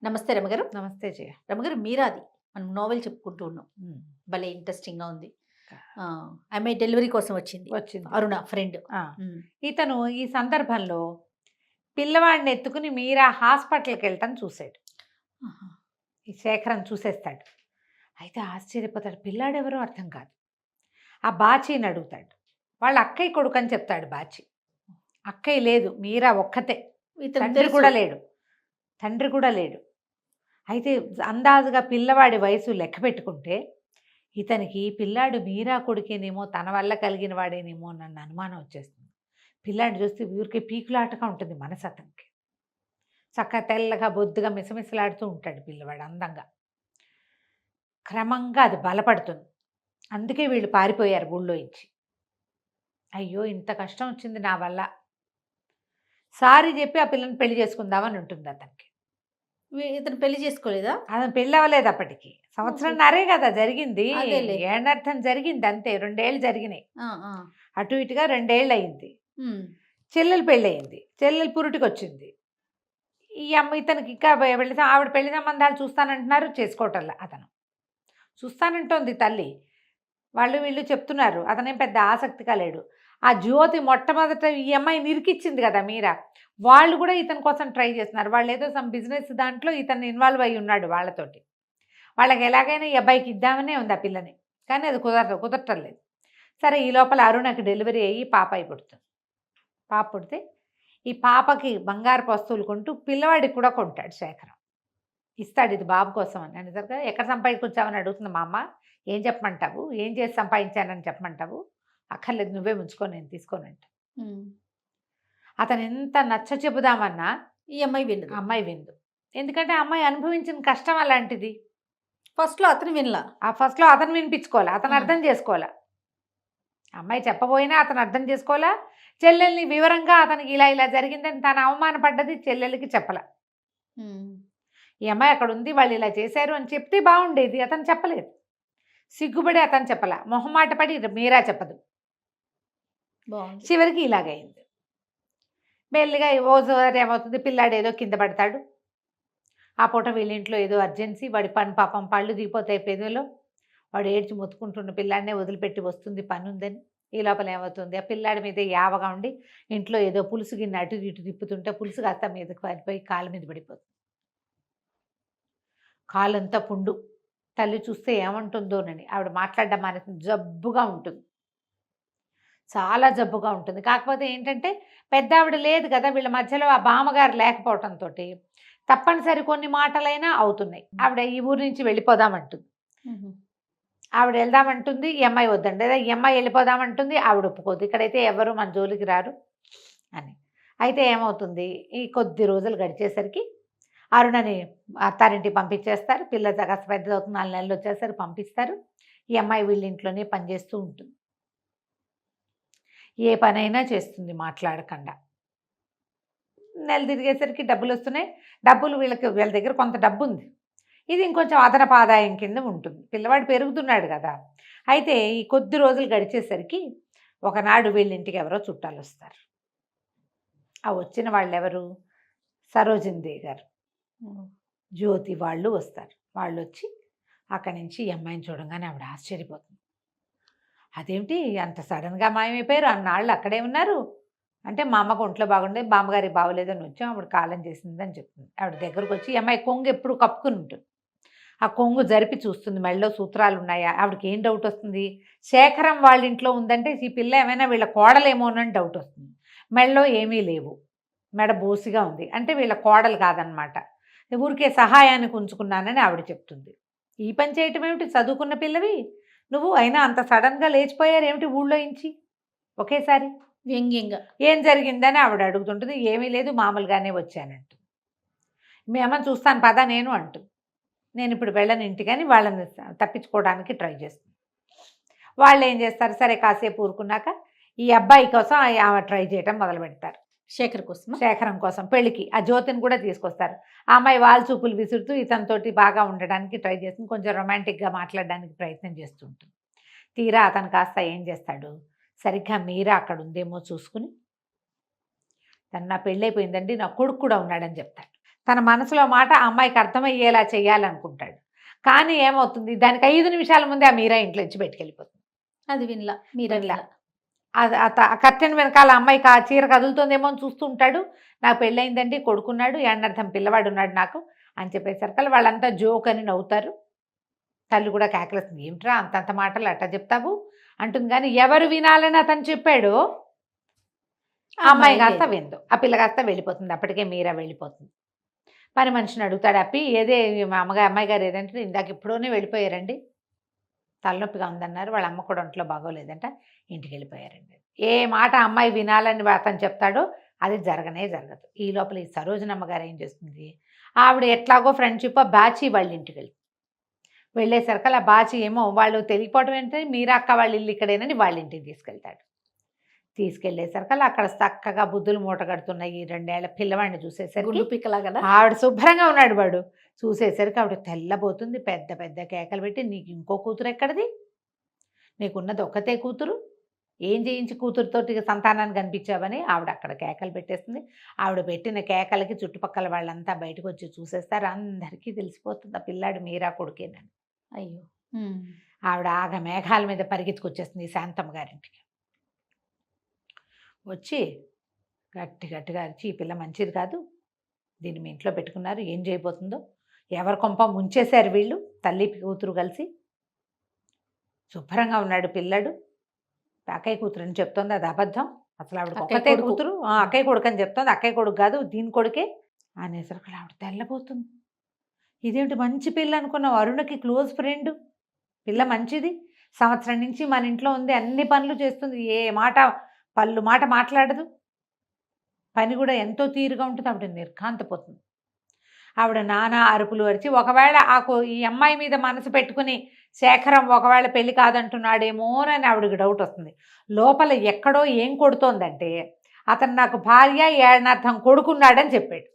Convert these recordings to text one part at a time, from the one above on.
నమస్తే రమగారు. నమస్తే జయ. రమగారు మీరాది మనం నోవెల్ చెప్పుకుంటూ ఉన్నాం. హ్మ్. భలే ఇంట్రెస్టింగ్‌గా ఉంది. ఆమె డెలివరీ కోసం వచ్చింది. వచ్చింది. అరుణ ఫ్రెండ్. ఆ! హ్మ్. ఇతను ఈ సందర్భంలో పిల్లవాడిని ఎత్తుకుని మీరా హాస్పిటల్‌కెళ్ళటం చూసాడు. ఆహా! ఈ శేఖరం చూసేస్తాడు. అయితే ఆశ్చర్యపోతాడు. పిల్లాడెవరో అర్థం కాదు. ఆ బాచీని అడుగుతాడు. వాళ్ళ అక్కయ్య కొడుకని చెప్తాడు బాచి. అక్కయ్య లేదు. మీరా ఒక్కతే. ఇతనికి తండ్రి తెలుసు. కూడా లేడు. తండ్రి కూడా లేడు. అయితే అందాజుగా పిల్లవాడి వయసు లెక్క పెట్టుకుంటే ఇతనికి పిల్లాడు మీరా కొడుకేనేమో, తన వల్ల కలిగిన వాడేనేమో నన్ను అనుమానం వచ్చేస్తుంది. పిల్లాడిని చూస్తే ఊరికే పీకులాటగా ఉంటుంది మనసు అతనికి. చక్కగా తెల్లగా బొద్దుగా మిసమిసలాడుతూ ఉంటాడు పిల్లవాడు అందంగా. క్రమంగా అది బలపడుతుంది. అందుకే వీళ్ళు పారిపోయారు ఊళ్ళో ఇచ్చి. అయ్యో ఇంత కష్టం వచ్చింది నా వల్ల, సారీ చెప్పి ఆ పిల్లని పెళ్లి చేసుకుందామని ఉంటుంది అతనికి. ఇతను పెళ్లి చేసుకోలేదా? అతను పెళ్ళి అవ్వలేదు అప్పటికి. సంవత్సరంన్నరే కదా జరిగింది. అదేలే. ఏనర్థం జరిగింది అంతే. 2 ఏళ్ళు జరిగినాయి. ఆ! ఆ! అటు ఇటుగా 2 ఏళ్ళు అయింది. హ్మ్. చెల్లెలు పెళ్ళయింది. చెల్లెలు పురిటికొచ్చింది. ఈ అమ్మ ఇతనికి ఇంకా ఆవిడ పెళ్లి సంబంధాలు చూస్తానంటున్నారు, చేసుకోవటంలా అతను. చూస్తానంటోంది తల్లి. వాళ్ళు వీళ్ళు చెప్తున్నారు. అతనేం పెద్ద ఆసక్తిగా లేడు. ఆ జ్యోతి మొట్టమొదట ఈ అమ్మాయిని ఇరికిచ్చింది కదా మీరా. వాళ్ళు కూడా ఇతని కోసం ట్రై చేస్తున్నారు. వాళ్ళేదో సమ్ బిజినెస్ దాంట్లో ఇతను ఇన్వాల్వ్ అయ్యి ఉన్నాడు వాళ్ళతోటి. వాళ్ళకి ఎలాగైనా ఈ అబ్బాయికి ఇద్దామనే ఉంది ఆ పిల్లని. కానీ అది కుదరటం లేదు. సరే ఈ లోపల అరుణకి డెలివరీ అయ్యి పాప పుడుతుంది. పాప పుడితే ఈ పాపకి బంగారపు వస్తువులు కొంటూ పిల్లవాడికి కూడా కొంటాడు శేఖరం. ఇస్తాడు ఇది బాబు కోసం అని. అనేసరికి ఎక్కడ సంపాదించుకొచ్చావని అడుగుతుంది మా అమ్మ. ఏం చెప్పమంటావు, ఏం చేసి సంపాదించానని చెప్పమంటావు, అక్కర్లేదు నువ్వే ఉంచుకో నేను తీసుకోనంట. హ్మ్. అతను ఎంత నచ్చ చెబుదామన్నా ఈ అమ్మాయి వినదు. అమ్మాయి విందు. ఎందుకంటే ఆ అమ్మాయి అనుభవించిన కష్టం అలాంటిది. ఫస్ట్‌లో అతను వినలా. ఆ ఫస్ట్‌లో అతను వినిపించుకోవాలి, అతను అర్థం చేసుకోవాలా. అమ్మాయి చెప్పబోయినా అతను అర్థం చేసుకోవాలా. చెల్లెల్ని వివరంగా అతనికి ఇలా ఇలా జరిగిందని తను అవమానపడ్డది చెల్లెలకి చెప్పల. హ్మ్. ఈ అమ్మాయి అక్కడ ఉంది, వాళ్ళు ఇలా చేశారు అని చెప్తే బాగుండేది. అతను చెప్పలేదు. సిగ్గుపడి అతను చెప్పల, మొహమాట పడి మీరా చెప్పదు. బావుంది. చివరికి ఇలాగైంది. మెల్లిగా ఓసారి ఏమవుతుంది, పిల్లాడు ఏదో కింద పడతాడు. ఆ పూట వీళ్ళ ఇంట్లో ఏదో అర్జెన్సీ, వాడి పని పాపం పళ్ళు దిగిపోతాయి పెదవిలో. వాడు ఏడ్చి మొత్తుకుంటున్న పిల్లాడినే వదిలిపెట్టి వస్తుంది పని ఉందని. ఈ లోపల ఏమవుతుంది, ఆ పిల్లాడి మీద యావగా ఉండి ఇంట్లో ఏదో పులుసు గిన్నె అటు ఇటు తిప్పుతుంటే పులుసు కాస్త మీదకి పారిపోయి కాళ్ళ మీద పడిపోతుంది. కాలంతా పుండు. తల్లి చూస్తే ఏమంటుందోనని ఆవిడ మాట్లాడడం మానేసింది. జబ్బుగా ఉంటుంది, చాలా జబ్బుగా ఉంటుంది. కాకపోతే ఏంటంటే పెద్దావిడ లేదు కదా వీళ్ళ మధ్యలో, ఆ బామ్మగారు లేకపోవటంతో తప్పనిసరి కొన్ని మాటలైనా అవుతున్నాయి. ఆవిడ ఈ ఊరి నుంచి వెళ్ళిపోదామంటుంది. హుహు. ఆవిడ వెళ్దామంటుంది, ఈ అమ్మాయి వద్దండి. లేదా ఈ అమ్మాయి వెళ్ళిపోదామంటుంది, ఆవిడ ఒప్పుకోద్దు. ఇక్కడైతే ఎవరు మన జోలికి రారు అని. అయితే ఏమవుతుంది, ఈ కొద్ది రోజులు గడిచేసరికి అరుణని అత్తారింటికి పంపించేస్తారు. పిల్ల కాస్త పెద్దదవుతుంది, 4 నెలలు వచ్చేసరికి పంపిస్తారు. ఈ అమ్మాయి వీళ్ళ ఇంట్లోనే పనిచేస్తూ ఉంటుంది. ఏ పనైనా చేస్తుంది మాట్లాడకుండా. నెల తిరిగేసరికి డబ్బులు వస్తున్నాయి. డబ్బులు వీళ్ళ దగ్గర కొంత డబ్బు ఉంది. ఇది ఇంకొంచెం అదనపు ఆదాయం కింద ఉంటుంది. పిల్లవాడు పెరుగుతున్నాడు కదా. అయితే ఈ కొద్ది రోజులు గడిచేసరికి ఒకనాడు వీళ్ళ ఇంటికి ఎవరో చుట్టాలు వస్తారు. ఆ వచ్చిన వాళ్ళు ఎవరు, సరోజిని గారు, హ్మ్. జ్యోతి వాళ్ళు వస్తారు. వాళ్ళు వచ్చి అక్కడి నుంచి ఈ అమ్మాయిని చూడంగానే ఆవిడ ఆశ్చర్యపోతుంది. అదేమిటి అంత సడన్గా మాయమైపోయారు, అన్నాళ్ళు అక్కడే ఉన్నారు అంటే, మా అమ్మకు ఒంట్లో బాగుండే, బామ్మగారి బాగోలేదని వచ్చాం, ఆవిడ కాలం చేసిందని చెప్తుంది. ఆవిడ దగ్గరకు వచ్చి ఈ అమ్మాయి కొంగు ఎప్పుడు కప్పుకుని ఉంటుంది. ఆ కొంగు జరిపి చూస్తుంది, మెడలో సూత్రాలు ఉన్నాయా. ఆవిడకి ఏం డౌట్ వస్తుంది, శేఖరం వాళ్ళ ఇంట్లో ఉందంటే ఈ పిల్ల ఏమైనా వీళ్ళ కోడలేమోనని డౌట్ వస్తుంది. మెడలో ఏమీ లేవు, మెడ బోసిగా ఉంది అంటే వీళ్ళ కోడలు కాదనమాట, ఊరికే సహాయానికి ఉంచుకున్నానని ఆవిడ చెప్తుంది. ఈ పని చేయటం ఏమిటి, చదువుకున్న పిల్లవి నువ్వు, అయినా అంత సడన్గా లేచిపోయారు ఏమిటి ఊళ్ళో ఇంచి ఒకేసారి, వ్యంగ్యంగా. ఏం జరిగిందని ఆవిడ అడుగుతుంటుంది. ఏమీ లేదు మామూలుగానే వచ్చానంటు. మీ అమ్మని చూస్తాను పదా నేను అంటుంది. నేను ఇప్పుడు వెళ్ళను ఇంటికని వాళ్ళని తప్పించుకోవడానికి ట్రై చేస్తుంది. వాళ్ళు ఏం చేస్తారు, సరే కాసేపు ఊరుకున్నాక ఈ అబ్బాయి కోసం ఆమె ట్రై చేయటం మొదలు పెడతారు. శేఖర్ కోసమా? శేఖరం కోసం పెళ్ళికి ఆ జ్యోతిని కూడా తీసుకొస్తారు. ఆ అమ్మాయి వాళ్ళ చూపులు విసురుతూ ఇతనితోటి బాగా ఉండడానికి ట్రై చేస్తుంది, కొంచెం రొమాంటిక్గా మాట్లాడడానికి ప్రయత్నం చేస్తూ ఉంటుంది. తీరా అతను కాస్త ఏం చేస్తాడు, సరిగ్గా మీరా అక్కడ ఉందేమో చూసుకుని, తను నా పెళ్ళైపోయిందండి, నా కొడుకు కూడా ఉన్నాడని చెప్తాడు. తన మనసులో మాట ఆ అమ్మాయికి అర్థమయ్యేలా చేయాలనుకుంటాడు. కానీ ఏమవుతుంది, దానికి 5 నిమిషాల ముందే ఆ మీరా ఇంట్లో నుంచి బయటికెళ్ళిపోతుంది. అది వినలా మీరు వినలా. ఆ కర్టెన్ వెనకాల అమ్మాయికి ఆ చీర కదులుతుందేమో అని చూస్తూ ఉంటాడు. నాకు పెళ్ళయిందండి, కొడుకున్నాడు, ఏడనర్థం పిల్లవాడు ఉన్నాడు నాకు అని చెప్పేసరికి వాళ్ళంతా జోక్ అని నవ్వుతారు. తల్లి కూడా కేకలేస్తుంది, ఏమిట్రా అంతంత మాటలు అట్లా చెప్తావు అంటుంది. కానీ ఎవరు వినాలని అతను చెప్పాడో ఆ అమ్మాయి కాస్త విందు, ఆ పిల్ల కాస్త వెళ్ళిపోతుంది. అప్పటికే మీరా వెళ్ళిపోతుంది. పని మనిషిని అడుగుతాడు, అప్పి ఏదే మా అమ్మాయి గారు ఏదంటే, ఇందాక ఎప్పుడోనే వెళ్ళిపోయారండి, తలనొప్పిగా ఉందన్నారు, వాళ్ళ అమ్మ కూడా ఒంట్లో బాగోలేదంట, ఇంటికి వెళ్ళిపోయారండి. ఏ మాట అమ్మాయి వినాలని అతను చెప్తాడో అది జరగనే జరగదు. ఈ లోపల ఈ సరోజనమ్మ గారు ఏం చేస్తుంది, ఆవిడ ఎట్లాగో ఫ్రెండ్షిప్ బాచి వాళ్ళ ఇంటికి వెళ్ళేసరికి ఆ బాచి ఏమో వాళ్ళు తెలియకపోవడం ఏంటంటే మీరా అక్క వాళ్ళ ఇల్లు ఇక్కడేనని వాళ్ళ ఇంటికి తీసుకెళ్తాడు. తీసుకెళ్లేసరికి అక్కడ చక్కగా బుద్ధులు మూట కడుతున్నాయి ఈ 2 ఏళ్ల పిల్లవాడిని చూసేసరికి పిక్కలా కదా, ఆవిడ శుభ్రంగా ఉన్నాడు. వాడు చూసేసరికి ఆవిడ తెల్లబోతుంది, పెద్ద పెద్ద కేకలు పెట్టి, నీకు ఇంకో కూతురు ఎక్కడిది, నీకున్నది ఒక్కతే కూతురు, ఏం చేయించి కూతురుతోటి సంతానాన్ని కనిపించావని ఆవిడ అక్కడ కేకలు పెట్టేస్తుంది. ఆవిడ పెట్టిన కేకలకి చుట్టుపక్కల వాళ్ళంతా బయటకు వచ్చి చూసేస్తారు. అందరికీ తెలిసిపోతుంది ఆ పిల్లాడు మీరా కొడుకేనని. అయ్యో. ఆవిడ ఆగ మేఘాల మీద పరిగెత్తుకొచ్చేస్తుంది శాంతమ్మ గారింటికి. వచ్చి గట్టిగా అరిచి, ఈ పిల్ల మంచిది కాదు, దీన్ని మీ ఇంట్లో పెట్టుకున్నారు, ఏం చేయబోతుందో, ఎవరి కొంప ముంచేశారు వీళ్ళు, తల్లి కూతురు కలిసి, శుభ్రంగా ఉన్నాడు పిల్లాడు, అక్కయ్య కూతురు అని చెప్తోంది, అది అబద్ధం, అసలు ఆవిడ ఒక్కతే కూతురు, అక్కయ్య కొడుకు అని చెప్తోంది, అక్కయ్య కొడుకు కాదు దీని కొడుకే అనేసరికి ఆవిడ తెల్లబోతుంది. ఇదేమిటి మంచి పిల్ల అనుకున్నావు, అరుణకి క్లోజ్ ఫ్రెండ్, పిల్ల మంచిది, సంవత్సరం నుంచి మన ఇంట్లో ఉంది, అన్ని పనులు చేస్తుంది, ఏ మాట పళ్ళు మాట మాట్లాడదు, పని కూడా ఎంతో తీరుగా ఉంటుంది. ఆవిడ నిర్ఘాంతపోతుంది. ఆవిడ నానా అరుపులు అరిచి, ఒకవేళ ఈ అమ్మాయి మీద మనసు పెట్టుకుని శేఖరం ఒకవేళ పెళ్లి కాదంటున్నాడేమోనని ఆవిడకి డౌట్ వస్తుంది. లోపల ఎక్కడో ఏం కొడుతోందంటే, అతను నాకు భార్య ఏడనర్థం కొడుకున్నాడని చెప్పాడు,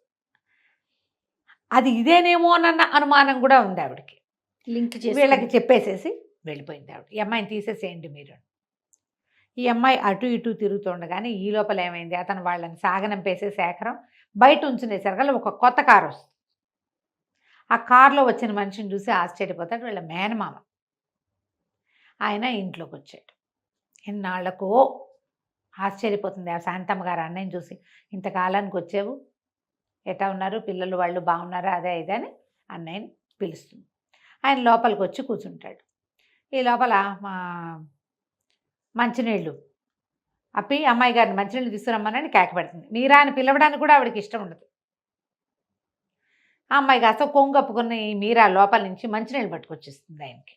అది ఇదేనేమోనన్న అనుమానం కూడా ఉంది ఆవిడకి. లింక్ వీళ్ళకి చెప్పేసేసి వెళ్ళిపోయింది ఆవిడ. ఈ అమ్మాయిని తీసేసేయండి మీరు. ఈ అమ్మాయి అటు ఇటు తిరుగుతుండగానే ఈ లోపల ఏమైంది, అతను వాళ్ళని సాగనంపేసే శేఖరం బయట ఉంచునేసరికి ఒక కొత్త కారు వస్తుంది. ఆ కారులో వచ్చిన మనిషిని చూసి ఆశ్చర్యపోతాడు వీళ్ళ మేనమామ. ఆయన ఇంట్లోకి వచ్చాడు. ఎన్నాళ్లకో ఆశ్చర్యపోతుంది ఆ శాంతమ్మ గారు అన్నయ్యని చూసి, ఇంతకాలానికి వచ్చావు, ఎటా ఉన్నారు పిల్లలు, వాళ్ళు బాగున్నారా, అదే ఇదే అని అన్నయ్యని పిలుస్తుంది. ఆయన లోపలికి వచ్చి కూర్చుంటాడు. ఈ లోపల మంచినీళ్ళు అప్పి అమ్మాయి గారిని మంచినీళ్ళు తీసుకురమ్మనని కేక పెడుతుంది. మీరా అని పిలవడానికి కూడా ఆవిడకి ఇష్టం ఉండదు. ఆ అమ్మాయి కాస్త కొంగప్పుకుని మీరా లోపల నుంచి మంచినీళ్ళు పట్టుకొచ్చేస్తుంది ఆయనకి.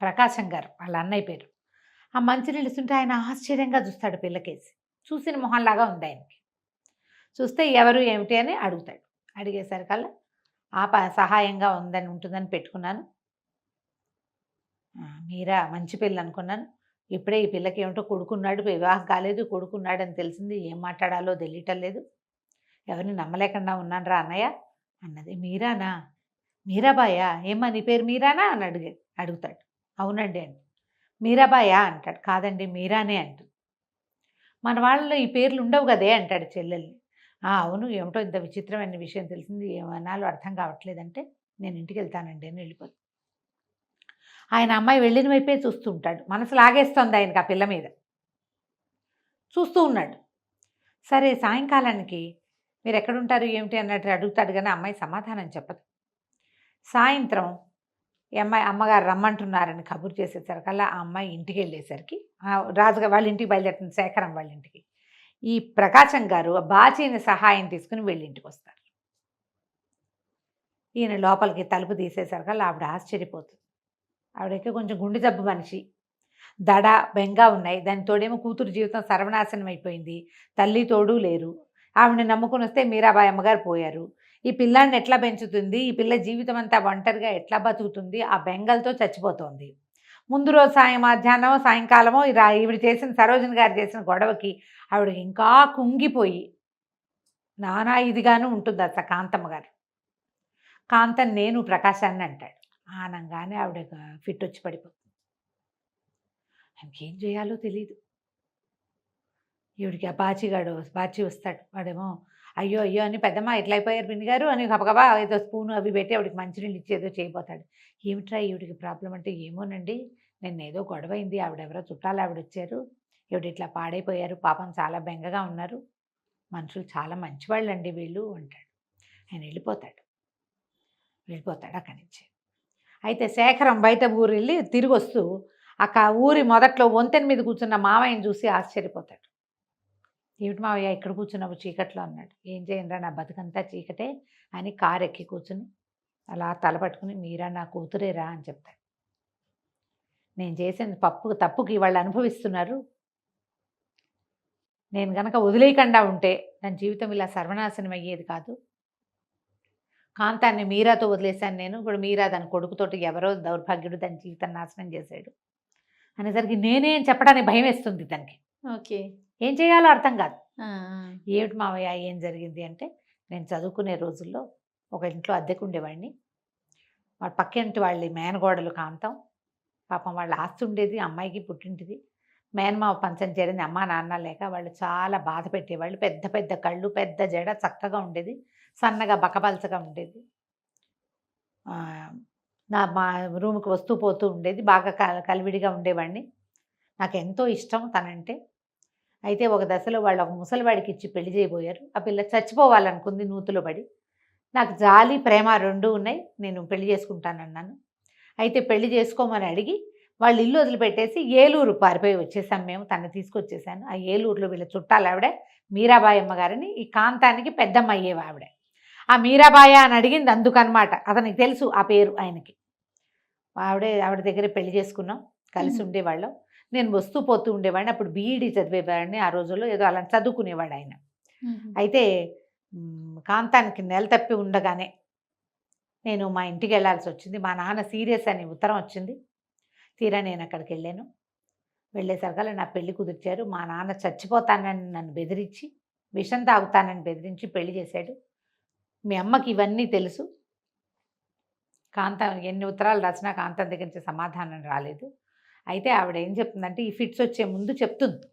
ప్రకాశం గారు వాళ్ళ అన్నయ్య పేరు. ఆ మంచినీళ్ళు ఇస్తుంటే ఆయన ఆశ్చర్యంగా చూస్తాడు పిల్లకేసి. చూసిన మొహంలాగా ఉంది ఆయనకి. చూస్తే ఎవరు ఏమిటి అని అడుగుతాడు. అడిగేసరికల్లా సహాయంగా ఉంటుందని పెట్టుకున్నాను, మీరా మంచి పిల్ల అనుకున్నాను, ఇప్పుడే ఈ పిల్లకి ఏమిటో కొడుకున్నాడు, వివాహం కాలేదు, కొడుకున్నాడని తెలిసింది, ఏం మాట్లాడాలో తెలియటం లేదు, ఎవరిని నమ్మలేకుండా ఉన్నాను రా అన్నయ్య అన్నది. మీరానా, మీరాబాయా, ఏమ్మా నీ పేరు మీరానా అని అడుగుతాడు. అవునండి అని. మీరాబాయా అంటాడు. కాదండి మీరానే అంటుంది. మన వాళ్ళలో ఈ పేర్లు ఉండవు కదే అంటాడు చెల్లెల్ని. అవును, ఏమిటో ఇంత విచిత్రమైన విషయం తెలిసింది, ఏమన్నాలో అర్థం కావట్లేదంటే, నేను ఇంటికి వెళ్తానండి అని వెళ్ళిపోతుంది. ఆయన అమ్మాయి వెళ్ళిన వైపే చూస్తూ ఉంటాడు. మనసు లాగేస్తుంది ఆయనకి ఆ పిల్ల మీద. చూస్తూ ఉన్నాడు. సరే సాయంకాలానికి మీరు ఎక్కడుంటారు ఏమిటి అన్నట్టు అడుగుతాడు, కానీ అమ్మాయి సమాధానం చెప్పదు. సాయంత్రం ఈ అమ్మగారు రమ్మంటున్నారని కబురు చేసేసరికల్లా ఆ అమ్మాయి ఇంటికి వెళ్ళేసరికి, రాజుగారు వాళ్ళ ఇంటికి బయలుదేరుతుంది, శేఖరం వాళ్ళ ఇంటికి. ఈ ప్రకాశం గారు బాచీని సహాయం తీసుకుని వీళ్ళింటికి వస్తారు. ఈయన లోపలికి తలుపు తీసేసరికల్లా ఆవిడ ఆశ్చర్యపోతుంది. ఆవిడకి కొంచెం గుండె జబ్బు మనిషి, దడ బెంగా ఉన్నాయి, దానితోడేమో కూతురు జీవితం సర్వనాశనం అయిపోయింది, తల్లి తోడు లేరు, ఆవిడని నమ్ముకుని వస్తే మీరాబాయి అమ్మగారు పోయారు, ఈ పిల్లాన్ని ఎట్లా పెంచుతుంది, ఈ పిల్ల జీవితం అంతా ఒంటరిగా ఎట్లా బతుకుతుంది, ఆ బెంగలతో చచ్చిపోతోంది. ముందు రోజు మధ్యాహ్నం సాయంకాలమో ఈవిడ చేసిన సరోజన్ గారు చేసిన గొడవకి ఆవిడ ఇంకా కుంగిపోయి నానా ఇదిగాను ఉంటుంది అసలు కాంతమ్మ గారు. కాంతం నేను ప్రకాశాన్ని అంటాడు. ఆనంగానే ఆవిడ ఫిట్ వచ్చి పడిపోతుంది. ఆయనకి ఏం చేయాలో తెలియదు. ఈవిడికి ఆ బాచి వస్తాడు. వాడేమో అయ్యో అయ్యో అని పెద్దమ్మ ఎట్లా అయిపోయారు పిన్ని గారు అని గబగబా ఏదో స్పూన్ అవి పెట్టి ఆవిడకి మంచినీళ్ళు ఇచ్చి ఏదో చేయబోతాడు. ఏమిట్రా ఈవిడికి ప్రాబ్లం అంటే, ఏమోనండి నిన్న ఏదో గొడవ అయింది, ఆవిడెవరో చుట్టాలు ఆవిడ వచ్చారు, ఈవిడ ఇట్లా పాడైపోయారు, పాపం చాలా బెంగగా ఉన్నారు, మనుషులు చాలా మంచివాళ్ళండి వీళ్ళు అంటాడు. ఆయన వెళ్ళిపోతాడు అక్కడి నుంచి. అయితే శేఖరం బయట ఊరు వెళ్ళి తిరిగి వస్తూ ఊరి మొదట్లో వంతెన మీద కూర్చున్న మావయ్యని చూసి ఆశ్చర్యపోతాడు. ఏమిటి మావయ్య ఇక్కడ కూర్చున్నావు చీకట్లో అన్నాడు. ఏం చేయండిరా నా బతుకంతా చీకటే అని కారు ఎక్కి కూర్చుని అలా తల పట్టుకుని, మీరా నా కూతురేరా అని చెప్తాడు. నేను చేసిన తప్పుకి వాళ్ళు అనుభవిస్తున్నారు, నేను గనక వదిలేయకుండా ఉంటే నా జీవితం ఇలా సర్వనాశనం అయ్యేది కాదు. కాంతాన్ని మీరాతో వదిలేశాను నేను, ఇప్పుడు మీరా దాని కొడుకుతోటి ఎవరో దౌర్భాగ్యుడు దాని జీవితం నాశనం చేశాడు అనేసరికి నేనేం చెప్పడానికి భయం వేస్తుంది దానికి. ఓకే, ఏం చేయాలో అర్థం కాదు. ఏమిటి మావయ్య ఏం జరిగింది అంటే, నేను చదువుకునే రోజుల్లో ఒక ఇంట్లో అద్దెకు ఉండేవాడిని, వాళ్ళ పక్కింటి వాళ్ళ మేనగోడలు కాంతం, పాపం వాళ్ళ ఆస్తి ఉండేది, అమ్మాయికి పుట్టింటిది, మేనమావ పంచం చేరింది, అమ్మ నాన్న లేక వాళ్ళు చాలా బాధ పెట్టేవాళ్ళు. పెద్ద పెద్ద కళ్ళు, పెద్ద జడ, చక్కగా ఉండేది, సన్నగా బకపలచగా ఉండేది. మా రూమ్కి వస్తూ పోతూ ఉండేది, బాగా కలివిడిగా ఉండేవాడిని, నాకు ఎంతో ఇష్టం తనంటే. అయితే ఒక దశలో వాళ్ళు ఒక ముసలివాడికి ఇచ్చి పెళ్లి చేయబోయారు. ఆ పిల్ల చచ్చిపోవాలనుకుంది నూతులో పడి. నాకు జాలి ప్రేమ రెండూ ఉన్నాయి, నేను పెళ్లి చేసుకుంటానన్నాను. అయితే పెళ్లి చేసుకోమని అడిగి వాళ్ళు ఇల్లు వదిలిపెట్టేసి ఏలూరు పారిపోయి వచ్చేసాం మేము, తను తీసుకొచ్చేసాను. ఆ ఏలూరులో వీళ్ళ చుట్టాలు ఆవిడ మీరాబాయి అమ్మగారిని, ఈ కాంతానికి పెద్దమ్మ అయ్యేవి ఆవిడ. ఆ మీరాబాయ అని అడిగింది అందుకనమాట, అతనికి తెలుసు ఆ పేరు ఆయనకి. ఆవిడ దగ్గర పెళ్లి చేసుకున్నాం, కలిసి ఉండేవాళ్ళం. నేను వస్తూ పోతూ ఉండేవాడిని, అప్పుడు బీఈడీ చదివేవాడిని ఆ రోజుల్లో, ఏదో అలా చదువుకునేవాడు ఆయన. అయితే కాంతానికి నెల తప్పి ఉండగానే నేను మా ఇంటికి వెళ్ళాల్సి వచ్చింది. మా నాన్న సీరియస్ అని ఉత్తరం వచ్చింది. తీరా నేను అక్కడికి వెళ్ళాను. వెళ్ళేసరికల్లా నా పెళ్లి కుదిర్చారు. మా నాన్న చచ్చిపోతానని నన్ను బెదిరించి, విషం తాగుతానని బెదిరించి పెళ్లి చేశాడు. మీ అమ్మకి ఇవన్నీ తెలుసు. కాంతం ఎన్ని ఉత్తరాలు రాసినా కాంతం దగ్గర నుంచి సమాధానం రాలేదు. అయితే ఆవిడ ఏం చెప్తుందంటే, ఈ ఫిట్స్ వచ్చే ముందు చెప్తుంది,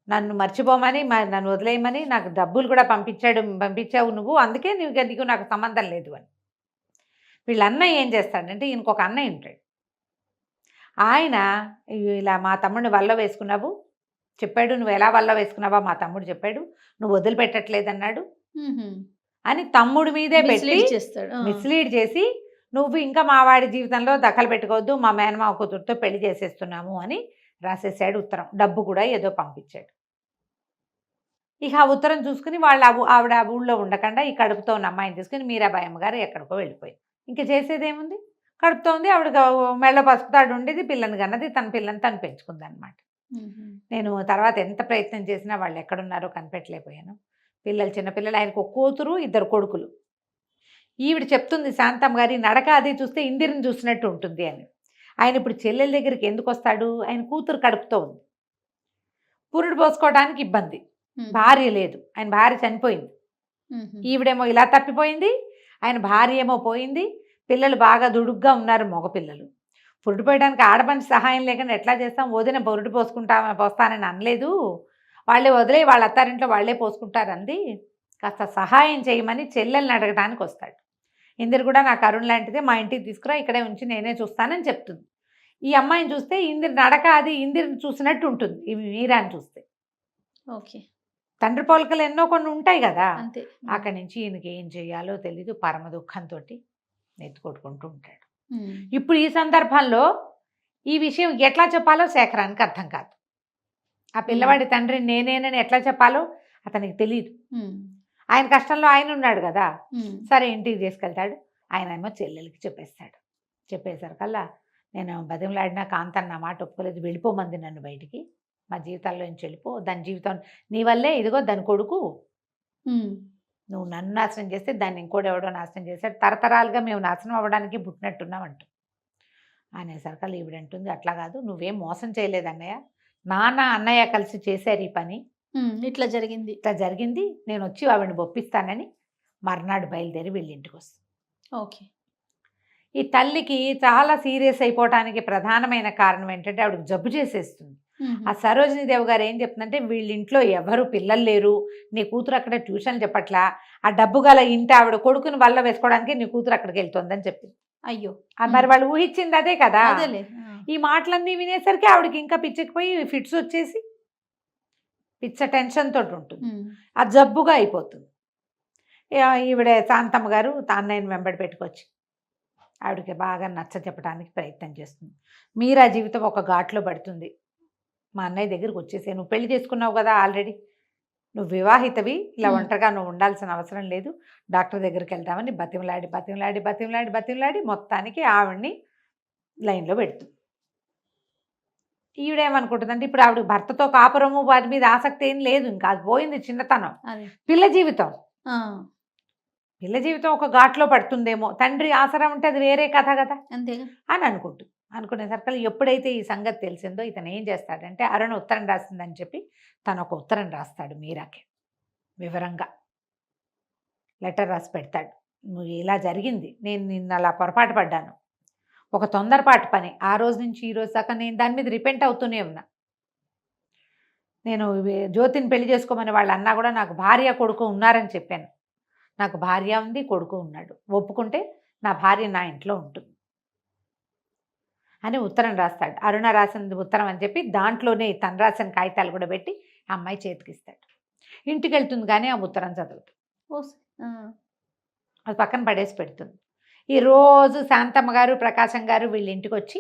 నన్ను మర్చిపోమని, నన్ను వదిలేయమని, నాకు డబ్బులు కూడా పంపించావు నువ్వు, అందుకే నీకు నాకు సంబంధం లేదు అని. వీళ్ళ అన్నయ్య ఏం చేస్తాడంటే, ఈయనకొక అన్నయ్య ఉంటాడు. ఆయన ఇలా మా తమ్ముడిని వల్ల వేసుకున్నావు చెప్పాడు, నువ్వు ఎలా వల్ల వేసుకున్నావా మా తమ్ముడు చెప్పాడు, నువ్వు వదిలిపెట్టట్లేదన్నాడు అని తమ్ముడి మీదే పెట్టి మిస్లీడ్ చేసి, నువ్వు ఇంకా మా వాడి జీవితంలో దఖలు పెట్టుకోవద్దు, మా మేనమావ కూతురుతో పెళ్లి చేసేస్తున్నాము అని రాసేసాడు ఉత్తరం. డబ్బు కూడా ఏదో పంపించాడు. ఇక ఆ ఉత్తరం చూసుకుని ఆవిడ ఊళ్ళో ఉండకుండా ఈ కడుపుతో ఉన్న అమ్మాయిని తీసుకుని మీరాబాయి అమ్మగారు ఎక్కడికో వెళ్ళిపోయింది. ఇంకా చేసేదేముంది, కడుపుతో ఉంది ఆవిడ, మెళ్ళ పసుపుతాడు ఉండేది, పిల్లని కన్నది, తన పిల్లని తను పెంచుకుంది అనమాట. నేను తర్వాత ఎంత ప్రయత్నం చేసినా వాళ్ళు ఎక్కడున్నారో కనిపెట్టలేకపోయాను. పిల్లలు చిన్నపిల్లలు, ఆయనకు ఒక కూతురు, ఇద్దరు కొడుకులు. ఈవిడ చెప్తుంది శాంతమ్మ గారి నడక అది చూస్తే ఇందిరిని చూసినట్టు ఉంటుంది అని. ఆయన ఇప్పుడు చెల్లెల దగ్గరికి ఎందుకు వస్తాడు, ఆయన కూతురు కడుపుతో ఉంది, పురుడు పోసుకోవడానికి ఇబ్బంది, భార్య లేదు, ఆయన భార్య చనిపోయింది, ఈవిడేమో ఇలా తప్పిపోయింది, ఆయన భార్య ఏమో పోయింది, పిల్లలు బాగా దుడుగ్గా ఉన్నారు మగపిల్లలు. పురుడు పోయడానికి ఆడపని సహాయం లేకుండా ఎట్లా చేస్తాం, వదిన పురుడు పోస్తానని అనలేదు, వాళ్ళే వదిలే వాళ్ళ అత్తారింట్లో వాళ్ళే పోసుకుంటారంది, కాస్త సహాయం చేయమని చెల్లెల్ని అడగడానికి వస్తాడు. ఇందిర కూడా నాకు అరుణ్ లాంటిదే, మా ఇంటికి తీసుకురా, ఇక్కడే ఉంచి నేనే చూస్తానని చెప్తుంది. ఈ అమ్మాయిని చూస్తే ఇందిర నడక అది ఇందిరిని చూసినట్టు ఉంటుంది, ఇవి మీరాని చూస్తే. ఓకే, తండ్రి పోలికలు ఎన్నో కొన్ని ఉంటాయి కదా. అక్కడి నుంచి ఈయనకి ఏం చేయాలో తెలీదు, పరమ దుఃఖంతో నెత్తుకొట్టుకుంటూ ఉంటాడు. ఇప్పుడు ఈ సందర్భంలో ఈ విషయం ఎట్లా చెప్పాలో శేఖరానికి అర్థం కాదు. ఆ పిల్లవాడి తండ్రి నేనేనని ఎట్లా చెప్పాలో అతనికి తెలియదు. ఆయన కష్టంలో ఆయన ఉన్నాడు కదా. సరే ఇంటికి తీసుకెళ్తాడు. ఆయన ఏమో చెల్లెలకి చెప్పేస్తాడు. చెప్పేసరికల్లా, నేను బతిమలాడినా కాంతన్న నా మాట ఒప్పుకోలేదు, వెళ్ళిపోమంది నన్ను బయటికి, మా జీవితాల్లో నుంచి వెళ్ళిపో, దాని జీవితం నీ వల్లే, ఇదిగో దాని కొడుకు, నువ్వు నన్ను నాశనం చేస్తే దాన్ని ఇంకోటి ఎవడో నాశనం చేశాడు, తరతరాలుగా మేము నాశనం అవ్వడానికి పుట్టినట్టున్నాం అంటూ అనేసరికల్లా ఈవిడంటుంది, అట్లా కాదు, నువ్వేం మోసం చేయలేదు అన్నయ్య, నాన్న అన్నయ్య కలిసి చేశారు ఈ పని, ఇట్లా జరిగింది, నేను వచ్చి ఆవిడని ఒప్పిస్తానని మర్నాడు బయలుదేరి వీళ్ళింటికి వస్తాను. ఓకే, ఈ తల్లికి చాలా సీరియస్ అయిపోవటానికి ప్రధానమైన కారణం ఏంటంటే, ఆవిడకి జబ్బు చేసేస్తుంది. ఆ సరోజినీదేవి గారు ఏం చెప్తుందంటే వీళ్ళింట్లో ఎవరు పిల్లలు లేరు, నీ కూతురు అక్కడ ట్యూషన్ చెప్పట్లా, ఆ డబ్బు గల ఇంటి ఆవిడ కొడుకుని వల్ల వేసుకోవడానికి నీ కూతురు అక్కడికి వెళ్తుందని చెప్పింది. అయ్యో మరి వాళ్ళు ఊహించింది అదే కదా. అదేలే ఈ మాటలన్నీ వినేసరికి ఆవిడకి ఇంకా పిచ్చెక్కిపోయి ఫిట్స్ వచ్చేసి పిచ్చ టెన్షన్ తోటి ఉంటుంది, ఆ జబ్బుగా అయిపోతుంది. ఈవిడ శాంతమ్మ గారు అన్నయ్యని వెంబడి పెట్టుకొచ్చి ఆవిడకి బాగా నచ్చ చెప్పడానికి ప్రయత్నం చేస్తుంది. మీరా జీవితం ఒక ఘాట్లో పడుతుంది. మా అన్నయ్య దగ్గరికి వచ్చేసే, నువ్వు పెళ్లి చేసుకున్నావు కదా ఆల్రెడీ, నువ్వు వివాహితవి, ఇలా ఒంటరిగా నువ్వు ఉండాల్సిన అవసరం లేదు, డాక్టర్ దగ్గరికి వెళ్దామని బతిమలాడి బతిమలాడి బతిమలాడి బతిమలాడి మొత్తానికి ఆవిడ్ని లైన్లో పెడుతుంది. ఈవిడేమనుకుంటుందంటే ఇప్పుడు ఆవిడ భర్తతో కాపురము వాటి మీద ఆసక్తి ఏం లేదు, ఇంకా అది పోయింది చిన్నతనం. పిల్ల జీవితం పిల్ల జీవితం ఒక ఘాట్లో పడుతుందేమో, తండ్రి ఆసరా ఉంటే అది వేరే కథ కదా అంతేగా అని అనుకునేసరికి ఎప్పుడైతే ఈ సంగతి తెలిసిందో ఇతను ఏం చేస్తాడంటే అరుణ ఉత్తరం రాసిందని చెప్పి తను ఒక ఉత్తరం రాస్తాడు మీరాకి, వివరంగా లెటర్ రాసి పెడతాడు. నువ్వు ఇలా జరిగింది, నేను నిన్న అలా పొరపాటు పడ్డాను, ఒక తొందరపాటు పని, ఆ రోజు నుంచి ఈ రోజు దాకా నేను దాని మీద రిపెంట్ అవుతూనే ఉన్నా. నేను జ్యోతిని పెళ్లి చేసుకోమని వాళ్ళు అన్నా కూడా నాకు భార్య కొడుకు ఉన్నారని చెప్పాను. నాకు భార్య ఉంది, కొడుకు ఉన్నాడు, ఒప్పుకుంటే నా భార్య నా ఇంట్లో ఉంటుంది అని ఉత్తరం రాస్తాడు. అరుణ రాసింది ఉత్తరం అని చెప్పి దాంట్లోనే తను రాసిన కాగితాలు కూడా పెట్టి అమ్మాయి చేతికిస్తాడు. ఇంటికి వెళ్తుంది కానీ ఆ ఉత్తరం చదువుతుంది, అది పక్కన పడేసి పెడుతుంది. ఈరోజు శాంతమ్మ గారు ప్రకాశం గారు వీళ్ళ ఇంటికి వచ్చి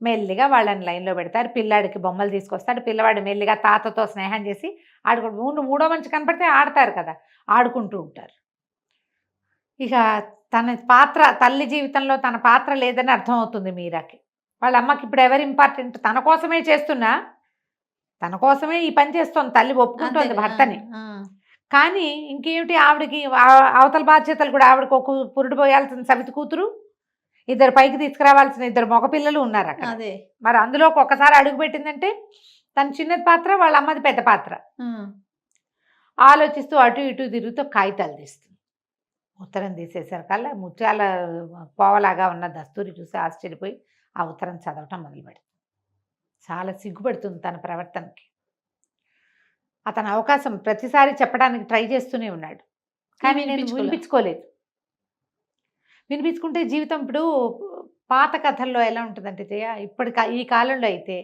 మెల్లిగా వాళ్ళని లైన్లో పెడతారు. పిల్లాడికి బొమ్మలు తీసుకొస్తాడు. పిల్లవాడు మెల్లిగా తాతతో స్నేహం చేసి ఆడుకుంటూ, మూడో మంచి కనపడితే ఆడతారు కదా, ఆడుకుంటూ ఉంటారు. ఇక తన పాత్ర, తల్లి జీవితంలో తన పాత్ర లేదని అర్థమవుతుంది మీరాకి. వాళ్ళ అమ్మకి ఇప్పుడు ఎవరు ఇంపార్టెంట్, తన కోసమే చేస్తున్నా, తన కోసమే ఈ పని చేస్తోంది, తల్లి ఒప్పుకుంటోంది భర్తని. కానీ ఇంకేమిటి, ఆవిడకి అవతల బాధ్యతలు కూడా, ఆవిడకి ఒక పురుడు పోయాల్సిన సవితి కూతురు, ఇద్దరు పైకి తీసుకురావాల్సిన ఇద్దరు మగపిల్లలు ఉన్నారు అక్కడ. మరి అందులో ఒక్కసారి అడుగు పెట్టిందంటే తన చిన్నది పాత్ర, వాళ్ళ అమ్మది పెద్ద పాత్ర. ఆలోచిస్తూ అటు ఇటు తిరుగుతూ కాగితాలు తీస్తుంది. ఉత్తరం తీసేసరికల్లా ముత్యాల పోవలాగా ఉన్న దస్తూరి చూసి ఆశ్చర్యపోయి ఆ ఉత్తరం చదవటం మొదలుపెడుతుంది. చాలా సిగ్గుపడుతుంది తన ప్రవర్తనకి. అతను అవకాశం ప్రతిసారి చెప్పడానికి ట్రై చేస్తూనే ఉన్నాడు, కానీ నేను వినిపించుకోలేదు. వినిపించుకుంటే జీవితం ఇప్పుడు పాత కథల్లో ఎలా ఉంటుందంటే జయ, ఇప్పటి ఈ కాలంలో అయితే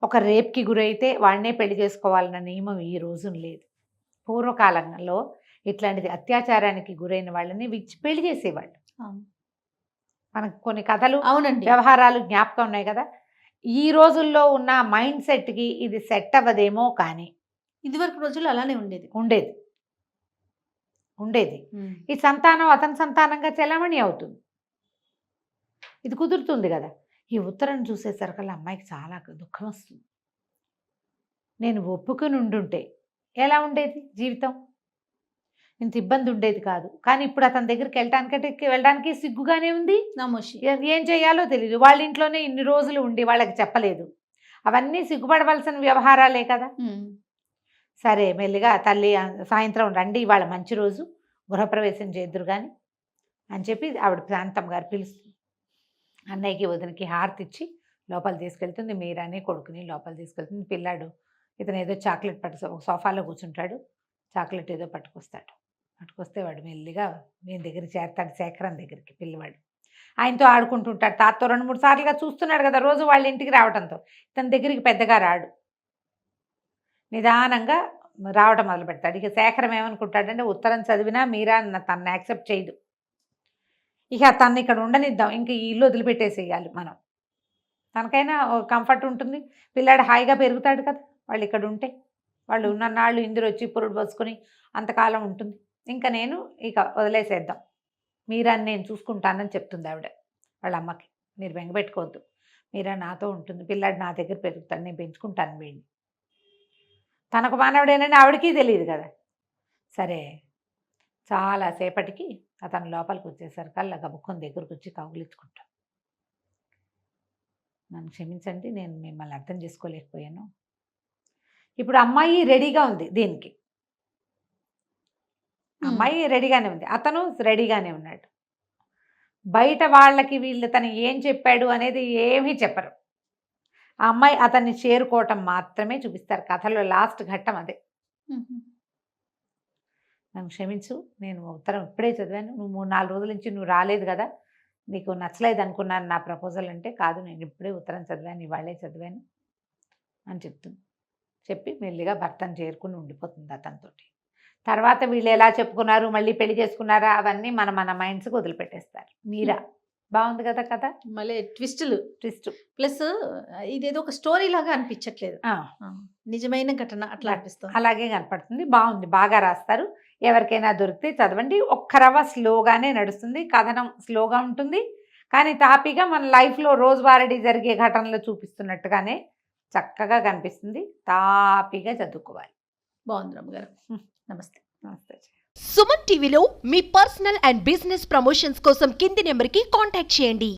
ఒక రేప్కి గురైతే వాడినే పెళ్లి చేసుకోవాలన్న నియమం ఈ రోజున లేదు. పూర్వకాలంలో ఇట్లాంటిది అత్యాచారానికి గురైన వాళ్ళని పెళ్లి చేసేవాళ్ళు. మనకు కొన్ని కథలు, అవునండి, వ్యవహారాలు జ్ఞాపకం ఉన్నాయి కదా. ఈ రోజుల్లో ఉన్న మైండ్ సెట్కి ఇది సెట్ అవ్వదేమో, కానీ ఇదివరకు రోజుల్లో అలానే ఉండేది. ఈ సంతానం అతని సంతానంగా చెలామణి అవుతుంది, ఇది కుదురుతుంది కదా. ఈ ఉత్తరం చూసేసరికల్లా అమ్మాయికి చాలా దుఃఖం వస్తుంది. నేను ఒప్పుకుని ఉండుంటే ఎలా ఉండేది జీవితం, ఇంత ఇబ్బంది ఉండేది కాదు. కానీ ఇప్పుడు అతని దగ్గరికి వెళ్ళడానికి సిగ్గుగానే ఉంది, ఏం చేయాలో తెలియదు. వాళ్ళ ఇంట్లోనే ఇన్ని రోజులు ఉండి వాళ్ళకి చెప్పలేదు, అవన్నీ సిగ్గుపడవలసిన వ్యవహారాలే కదా. సరే మెల్లిగా తల్లి సాయంత్రం రండి, ఇవాళ మంచి రోజు, గృహప్రవేశం చేద్దురు కానీ అని చెప్పి ఆవిడ శాంతమ్మ గారు పిలుస్తుంది. అన్నయ్యకి వదినకి హారతి ఇచ్చి లోపల తీసుకెళ్తుంది. మీరాని కొడుకుని లోపల తీసుకెళ్తుంది. పిల్లాడు ఇతను ఏదో చాక్లెట్ సోఫాలో కూర్చుంటాడు, చాక్లెట్ ఏదో పట్టుకొస్తే వాడు మెల్లిగా నేను దగ్గరికి చేరతాడు, శేఖరం దగ్గరికి. పిల్లవాడు ఆయనతో ఆడుకుంటుంటాడు, తాతతో 2-3 సార్లుగా చూస్తున్నాడు కదా రోజు వాళ్ళ ఇంటికి రావడంతో. ఇతని దగ్గరికి పెద్దగా రాడు, నిదానంగా రావడం మొదలు పెడతాడు. ఇక శేఖరం ఏమనుకుంటాడంటే ఉత్తరం చదివినా మీరా తనని యాక్సెప్ట్ చేయదు, ఇక తను ఇక్కడ ఉండనిద్దాం, ఇంక ఈ ఇల్లు వదిలిపెట్టేసేయాలి మనం, తనకైనా కంఫర్ట్ ఉంటుంది, పిల్లాడు హాయిగా పెరుగుతాడు కదా వాళ్ళు ఇక్కడ ఉంటే. వాళ్ళు ఉన్ననాళ్ళు ఇందులో వచ్చి పురుడు పోసుకొని అంతకాలం ఉంటుంది, ఇంకా నేను ఇక వదిలేసేద్దాం, మీరా నేను చూసుకుంటానని చెప్తుంది ఆవిడ వాళ్ళ అమ్మకి. మీరు బెంగపెట్టుకోవద్దు, మీరా నాతో ఉంటుంది, పిల్లాడు నా దగ్గర పెరుగుతాడు, నేను పెంచుకుంటాను వీడిని. తనకు మానవుడేనని ఆవిడకి తెలియదు కదా. సరే చాలాసేపటికి అతను లోపలికి వచ్చేసరికల్లా గబుక్కొని దగ్గరకు వచ్చి కౌగిలించుకుంటాను. నన్ను క్షమించండి, నేను మిమ్మల్ని అర్థం చేసుకోలేకపోయాను. ఇప్పుడు అమ్మాయి రెడీగా ఉంది దీనికి, అమ్మాయి రెడీగానే ఉంది, అతను రెడీగానే ఉన్నాడు. బయట వాళ్ళకి వీళ్ళు తను ఏం చెప్పాడు అనేది ఏమీ చెప్పరు. ఆ అమ్మాయి అతన్ని చేరుకోవటం మాత్రమే చూపిస్తారు కథలో లాస్ట్ ఘట్టం అదే. నన్ను క్షమించు, నేను ఉత్తరం ఇప్పుడే చదివాను, నువ్వు 3-4 రోజుల నుంచి నువ్వు రాలేదు కదా, నీకు నచ్చలేదు అనుకున్నాను నా ప్రపోజల్ అంటే. కాదు, నేను ఇప్పుడే ఉత్తరం చదివాను, ఇవాళే చదివాను అని చెప్తుంది. చెప్పి మెల్లిగా భర్తను చేరుకుని ఉండిపోతుంది అతనితోటి. తర్వాత వీళ్ళు ఎలా చెప్పుకున్నారు, మళ్ళీ పెళ్లి చేసుకున్నారా, అవన్నీ మన మైండ్స్కి వదిలిపెట్టేస్తారు. మీరా బాగుంది కదా కథ, మళ్ళీ ట్విస్టులు ట్విస్ట్. ప్లస్ ఇదేదో ఒక స్టోరీ లాగా అనిపించట్లేదు, నిజమైన ఘటన అట్లా అనిపిస్తుంది. అలాగే కనపడుతుంది. బాగుంది, బాగా రాస్తారు. ఎవరికైనా దొరికితే చదవండి. ఒక్క రవ్వ స్లోగానే నడుస్తుంది, కథనం స్లోగా ఉంటుంది, కానీ తాపీగా మన లైఫ్లో రోజువారీ జరిగే ఘటనలు చూపిస్తున్నట్టుగానే చక్కగా కనిపిస్తుంది. తాపీగా చదువుకోవాలి. బాగుంది రమ్మగారు. నమస్తే. నమస్తే. సుమన్ టీవీలో మీ పర్సనల్ అండ్ బిజినెస్ ప్రమోషన్స్ కోసం కింది నెంబర్కి కాంటాక్ట్ చేయండి.